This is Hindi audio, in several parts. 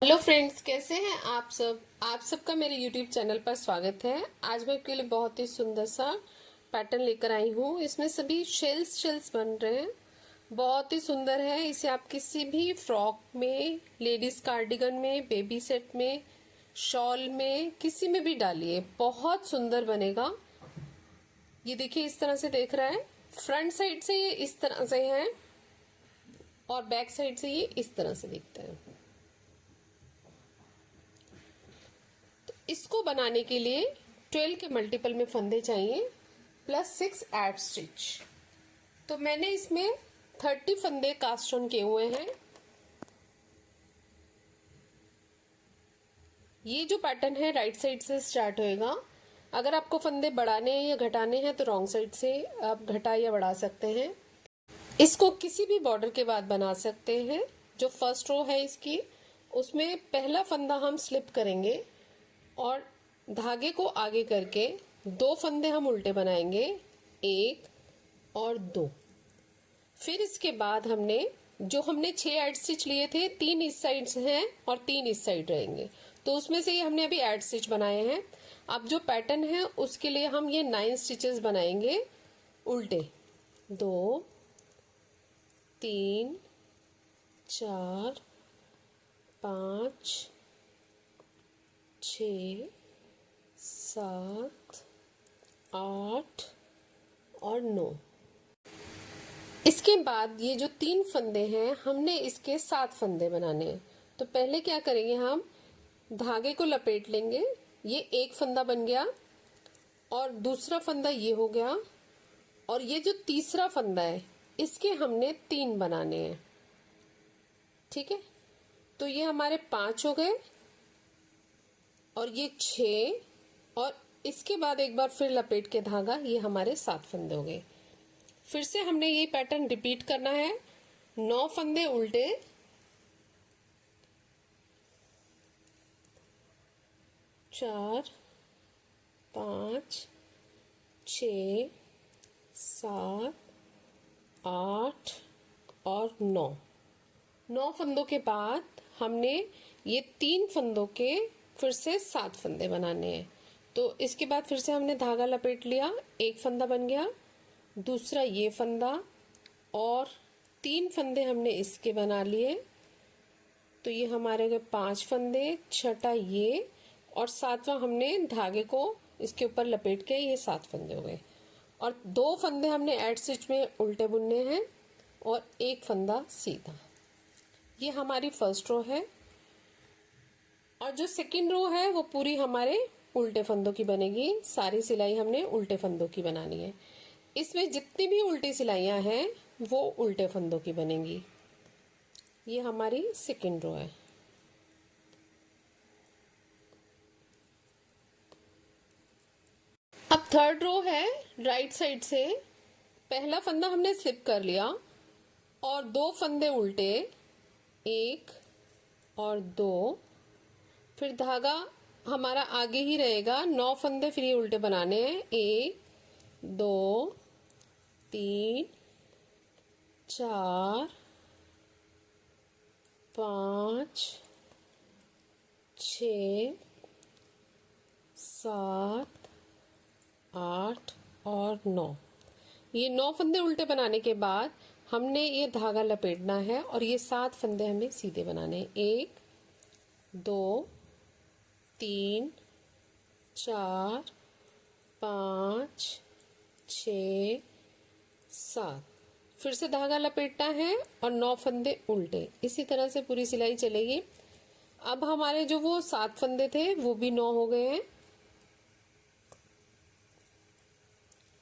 हेलो फ्रेंड्स, कैसे हैं आप सब। आप सबका मेरे यूट्यूब चैनल पर स्वागत है। आज मैं आपके लिए बहुत ही सुंदर सा पैटर्न लेकर आई हूँ। इसमें सभी शेल्स बन रहे हैं। बहुत ही सुंदर है। इसे आप किसी भी फ्रॉक में, लेडीज कार्डिगन में, बेबी सेट में, शॉल में, किसी में भी डालिए, बहुत सुंदर बनेगा। ये देखिए, इस तरह से देख रहा है। फ्रंट साइड से ये इस तरह से है और बैक साइड से ये इस तरह से दिखता है। इसको बनाने के लिए 12 के मल्टीपल में फंदे चाहिए प्लस 6 एड स्टिच। तो मैंने इसमें 30 फंदे कास्ट ऑन किए हुए हैं। ये जो पैटर्न है राइट साइड से स्टार्ट होएगा। अगर आपको फंदे बढ़ाने हैं या घटाने हैं तो रॉन्ग साइड से आप घटा या बढ़ा सकते हैं। इसको किसी भी बॉर्डर के बाद बना सकते हैं। जो फर्स्ट रो है इसकी, उसमें पहला फंदा हम स्लिप करेंगे और धागे को आगे करके 2 फंदे हम उल्टे बनाएंगे, 1 और 2। फिर इसके बाद हमने 6 एड स्टिच लिए थे, 3 इस साइड हैं और 3 इस साइड रहेंगे। तो उसमें से हमने अभी एड स्टिच बनाए हैं। अब जो पैटर्न है उसके लिए हम ये 9 स्टिचेस बनाएंगे उल्टे। 2 3 4 5 6 7 8 और 9। इसके बाद ये जो 3 फंदे हैं, हमने इसके 7 फंदे बनाने हैं। तो पहले क्या करेंगे, हम धागे को लपेट लेंगे। ये एक फंदा बन गया और दूसरा फंदा ये हो गया, और ये जो तीसरा फंदा है इसके हमने 3 बनाने हैं। ठीक है, तो ये हमारे 5 हो गए और ये 6, और इसके बाद एक बार फिर लपेट के धागा, ये हमारे 7 फंदे हो गए। फिर से हमने ये पैटर्न रिपीट करना है। 9 फंदे उल्टे, 4 5 6 7 8 और 9 फंदों के बाद हमने ये 3 फंदों के फिर से 7 फंदे बनाने हैं। तो इसके बाद फिर से हमने धागा लपेट लिया, एक फंदा बन गया, दूसरा ये फंदा, और 3 फंदे हमने इसके बना लिए। तो ये हमारे गए 5 फंदे, छठा ये, और 7वां हमने धागे को इसके ऊपर लपेट के, ये 7 फंदे हो गए। और 2 फंदे हमने एड स्टिच में उल्टे बुनने हैं और एक फंदा सीधा। ये हमारी फर्स्ट रो है। और जो सेकंड रो है वो पूरी हमारे उल्टे फंदों की बनेगी। सारी सिलाई हमने उल्टे फंदों की बनानी है। इसमें जितनी भी उल्टी सिलाइयां हैं वो उल्टे फंदों की बनेंगी। ये हमारी सेकंड रो है। अब थर्ड रो है। राइट साइड से पहला फंदा हमने स्लिप कर लिया और 2 फंदे उल्टे, 1 और 2। फिर धागा हमारा आगे ही रहेगा। 9 फंदे फिर ये उल्टे बनाने हैं, 1 2 3 4 5 6 7 8 और 9। ये 9 फंदे उल्टे बनाने के बाद हमने ये धागा लपेटना है और ये 7 फंदे हमें सीधे बनाने हैं, 1 2 3 4 5 6 7। फिर से धागा लपेटना है और 9 फंदे उल्टे। इसी तरह से पूरी सिलाई चलेगी। अब हमारे जो वो 7 फंदे थे वो भी 9 हो गए हैं।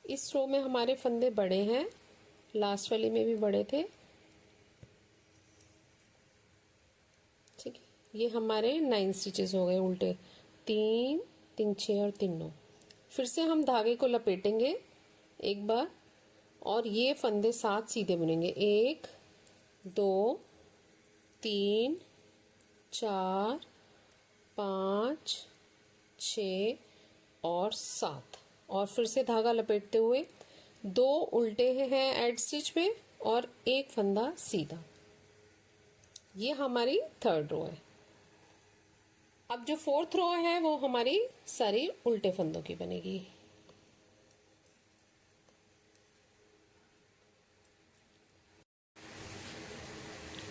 इस रो में हमारे फंदे बड़े हैं, लास्ट वाली में भी बड़े थे। ठीक है, ये हमारे 9 स्टिचेस हो गए उल्टे, 3 3 6 और 3 9। फिर से हम धागे को लपेटेंगे एक बार और ये फंदे 7 सीधे बुनेंगे, 1 2 3 4 5 6 और 7। और फिर से धागा लपेटते हुए 2 उल्टे हैं एड स्टिच में और एक फंदा सीधा। ये हमारी थर्ड रो है। अब जो फोर्थ रो है वो हमारी सारी उल्टे फंदों की बनेगी।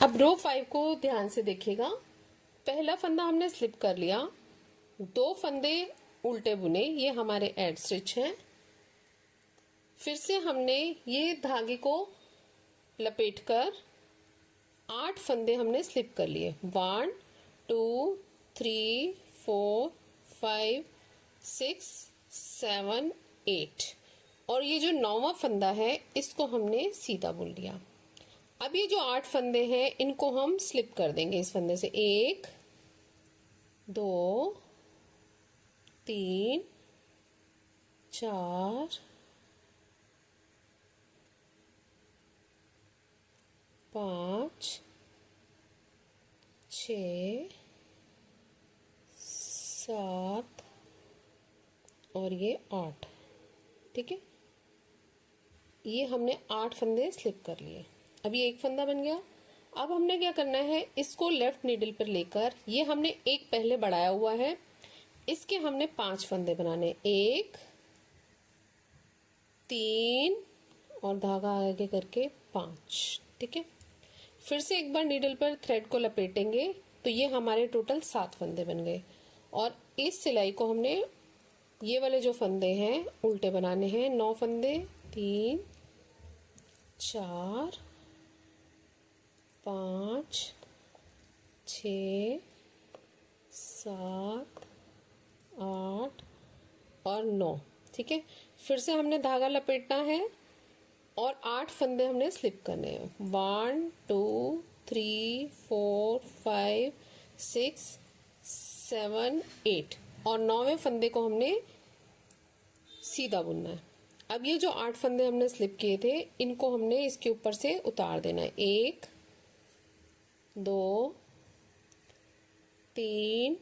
अब रो 5 को ध्यान से देखिएगा। पहला फंदा हमने स्लिप कर लिया, 2 फंदे उल्टे बुने, ये हमारे एड स्टिच हैं। फिर से हमने ये धागे को लपेटकर 8 फंदे हमने स्लिप कर लिए। 1 2 3 4 5 6 7 8 और ये जो 9वां फंदा है इसको हमने सीधा बुन लिया। अब ये जो 8 फंदे हैं इनको हम स्लिप कर देंगे इस फंदे से। 1 2 3 4 5 6 7 और ये 8। ठीक है, ये हमने 8 फंदे स्लिप कर लिए। अभी एक फंदा बन गया। अब हमने क्या करना है, इसको लेफ्ट नीडल पर लेकर, ये हमने एक पहले बढ़ाया हुआ है, इसके हमने 5 फंदे बनाने। 1 3 और धागा आगे करके 5। ठीक है, फिर से एक बार नीडल पर थ्रेड को लपेटेंगे तो ये हमारे टोटल 7 फंदे बन गए। और इस सिलाई को हमने ये वाले जो फंदे हैं उल्टे बनाने हैं। 9 फंदे, 3 4 5 6 7 8 और 9। ठीक है, फिर से हमने धागा लपेटना है और 8 फंदे हमने स्लिप करने हैं। 1 2 3 4 5 6 7 8 और 9वें फंदे को हमने सीधा बुनना है। अब ये जो 8 फंदे हमने स्लिप किए थे इनको हमने इसके ऊपर से उतार देना है। 1 2 3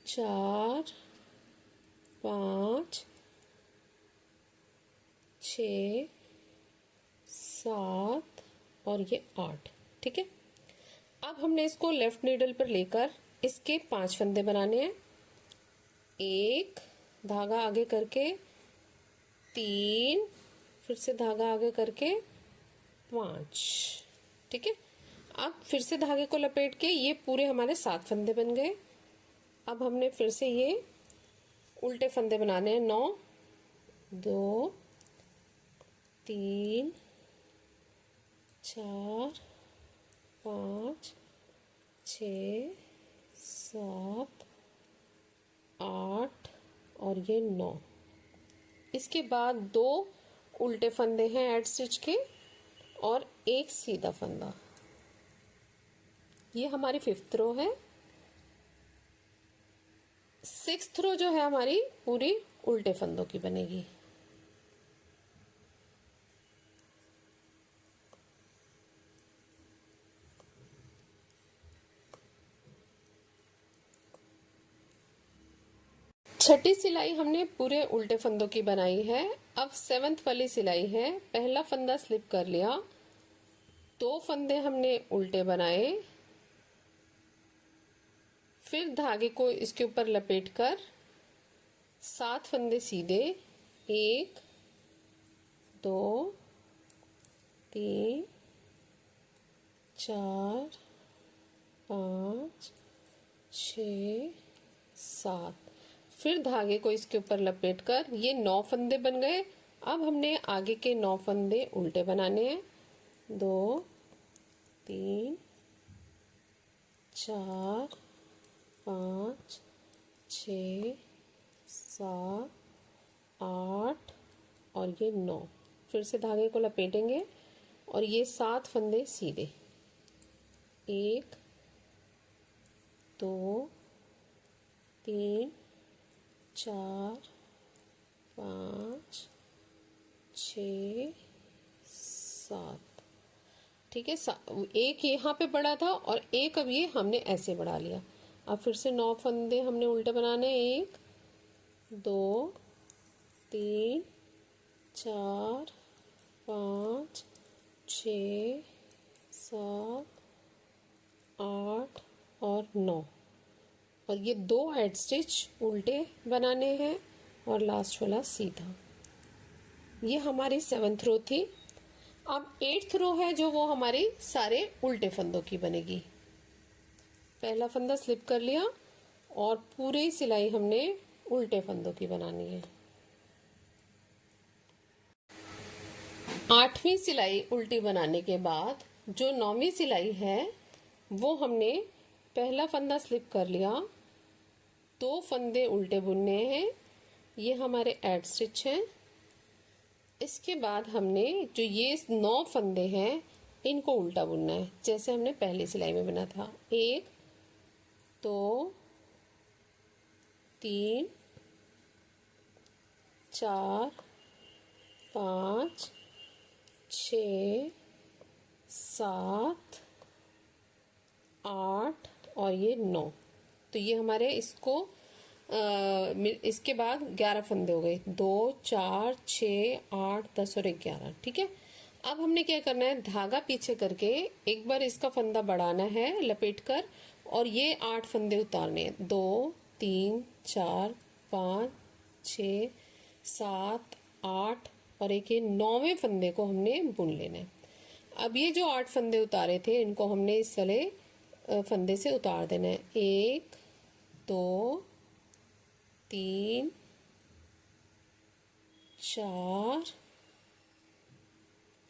4 5 6 7 और ये 8। ठीक है, अब हमने इसको लेफ्ट नीडल पर लेकर इसके 5 फंदे बनाने हैं। 1 धागा आगे करके 3, फिर से धागा आगे करके 5। ठीक है, अब फिर से धागे को लपेट के ये पूरे हमारे 7 फंदे बन गए। अब हमने फिर से ये उल्टे फंदे बनाने हैं। 9 2 3 4 5 6 7 8 और ये 9। इसके बाद 2 उल्टे फंदे हैं एड स्टिच के और एक सीधा फंदा। ये हमारी 5th रो है। 6th रो जो है हमारी पूरी उल्टे फंदों की बनेगी। छठी सिलाई हमने पूरे उल्टे फंदों की बनाई है। अब 7th वाली सिलाई है। पहला फंदा स्लिप कर लिया, 2 फंदे हमने उल्टे बनाए, फिर धागे को इसके ऊपर लपेटकर 7 फंदे सीधे। 1 2 3 4 5 6 7, फिर धागे को इसके ऊपर लपेटकर ये 9 फंदे बन गए। अब हमने आगे के 9 फंदे उल्टे बनाने हैं। 2 3 4 5 6 7 8 और ये 9। फिर से धागे को लपेटेंगे और ये 7 फंदे सीधे। 1 2 3 4 5 6 7। ठीक है, एक यहाँ पे बढ़ा था और एक अब ये हमने ऐसे बढ़ा लिया। अब फिर से 9 फंदे हमने उल्टे बनाने। 1 2 3 4 5 6 7 8 और 9। और ये 2 एड स्टिच उल्टे बनाने हैं और लास्ट वाला सीधा। ये हमारी 7th रो थी। अब 8th रो है जो वो हमारी सारे उल्टे फंदों की बनेगी। पहला फंदा स्लिप कर लिया और पूरी सिलाई हमने उल्टे फंदों की बनानी है। 8वीं सिलाई उल्टी बनाने के बाद जो 9वीं सिलाई है वो हमने पहला फंदा स्लिप कर लिया, 2 फंदे उल्टे बुनने हैं, ये हमारे एड स्टिच हैं। इसके बाद हमने जो ये 9 फंदे हैं इनको उल्टा बुनना है जैसे हमने पहली सिलाई में बना था। 1 2 3 4 5 6 7 8 और ये 9। तो ये हमारे इसके बाद 11 फंदे हो गए। 2 4 6 8 10 और 11। ठीक है। अब हमने क्या करना है, धागा पीछे करके एक बार इसका फंदा बढ़ाना है लपेट कर और ये 8 फंदे उतारने हैं। 2 3 4 5 6 7 8 और एक ये 9वें फंदे को हमने बुन लेना है। अब ये जो 8 फंदे उतारे थे इनको हमने इस वाले फंदे से उतार देना है। 1 2 3 4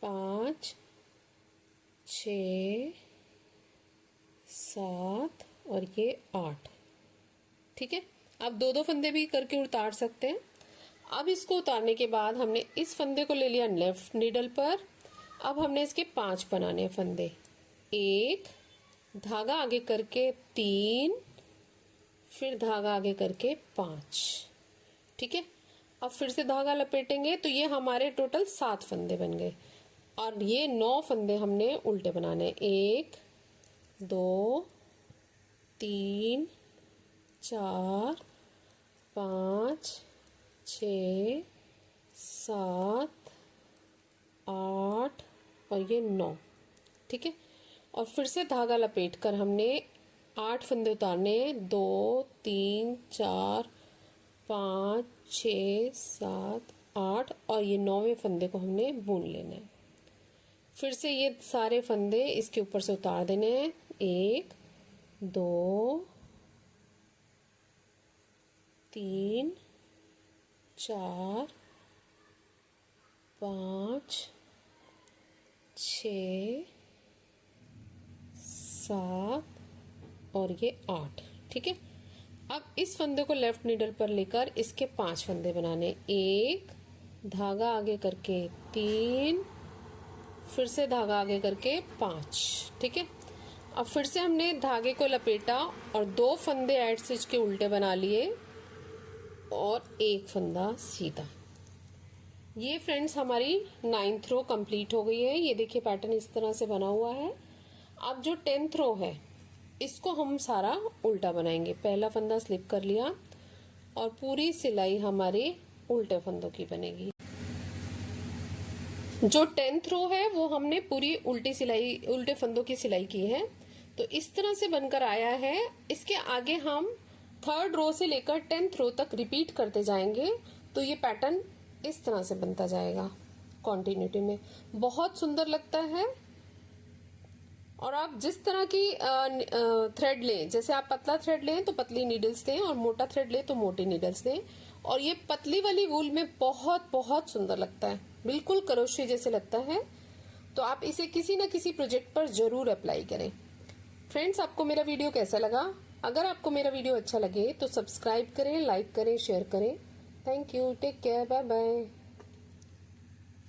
5 6 7 और ये 8। ठीक है। अब 2 फंदे भी करके उतार सकते हैं। अब इसको उतारने के बाद हमने इस फंदे को ले लिया लेफ्ट नीडल पर। अब हमने इसके 5 बनाने हैं फंदे। 1 धागा आगे करके 3, फिर धागा आगे करके 5। ठीक है। अब फिर से धागा लपेटेंगे तो ये हमारे टोटल 7 फंदे बन गए और ये 9 फंदे हमने उल्टे बनाने। 1 2 3 4 5 6 7 8 और ये 9। ठीक है। और फिर से धागा लपेट कर हमने 8 फंदे उतारने। 2 3 4 5 6 7 8 और ये 9वें फंदे को हमने बुन लेना है। फिर से ये सारे फंदे इसके ऊपर से उतार देने हैं। 1 2 3 4 5 6 7 और ये 8। ठीक है। अब इस फंदे को लेफ्ट नीडल पर लेकर इसके 5 फंदे बनाने। 1 धागा आगे करके 3, फिर से धागा आगे करके 5। ठीक है। अब फिर से हमने धागे को लपेटा और 2 फंदे एड स्टिच के उल्टे बना लिए और 1 फंदा सीधा। ये फ्रेंड्स हमारी 9th रो कंप्लीट हो गई है। ये देखिए पैटर्न इस तरह से बना हुआ है। अब जो 10th रो है इसको हम सारा उल्टा बनाएंगे। पहला फंदा स्लिप कर लिया और पूरी सिलाई हमारी उल्टे फंदों की बनेगी। जो 10th रो है वो हमने पूरी उल्टे फंदों की सिलाई की है। तो इस तरह से बनकर आया है। इसके आगे हम 3rd रो से लेकर 10th रो तक रिपीट करते जाएंगे तो ये पैटर्न इस तरह से बनता जाएगा कॉन्टिन्यूटी में। बहुत सुंदर लगता है। और आप जिस तरह की थ्रेड लें, जैसे आप पतला थ्रेड लें तो पतली नीडल्स लें और मोटा थ्रेड लें तो मोटी नीडल्स लें। और ये पतली वाली वूल में बहुत बहुत सुंदर लगता है, बिल्कुल क्रोशे जैसे लगता है। तो आप इसे किसी न किसी प्रोजेक्ट पर जरूर अप्लाई करें। फ्रेंड्स, आपको मेरा वीडियो कैसा लगा? अगर आपको मेरा वीडियो अच्छा लगे तो सब्सक्राइब करें, लाइक करें, शेयर करें। Thank you. Take care. Bye bye.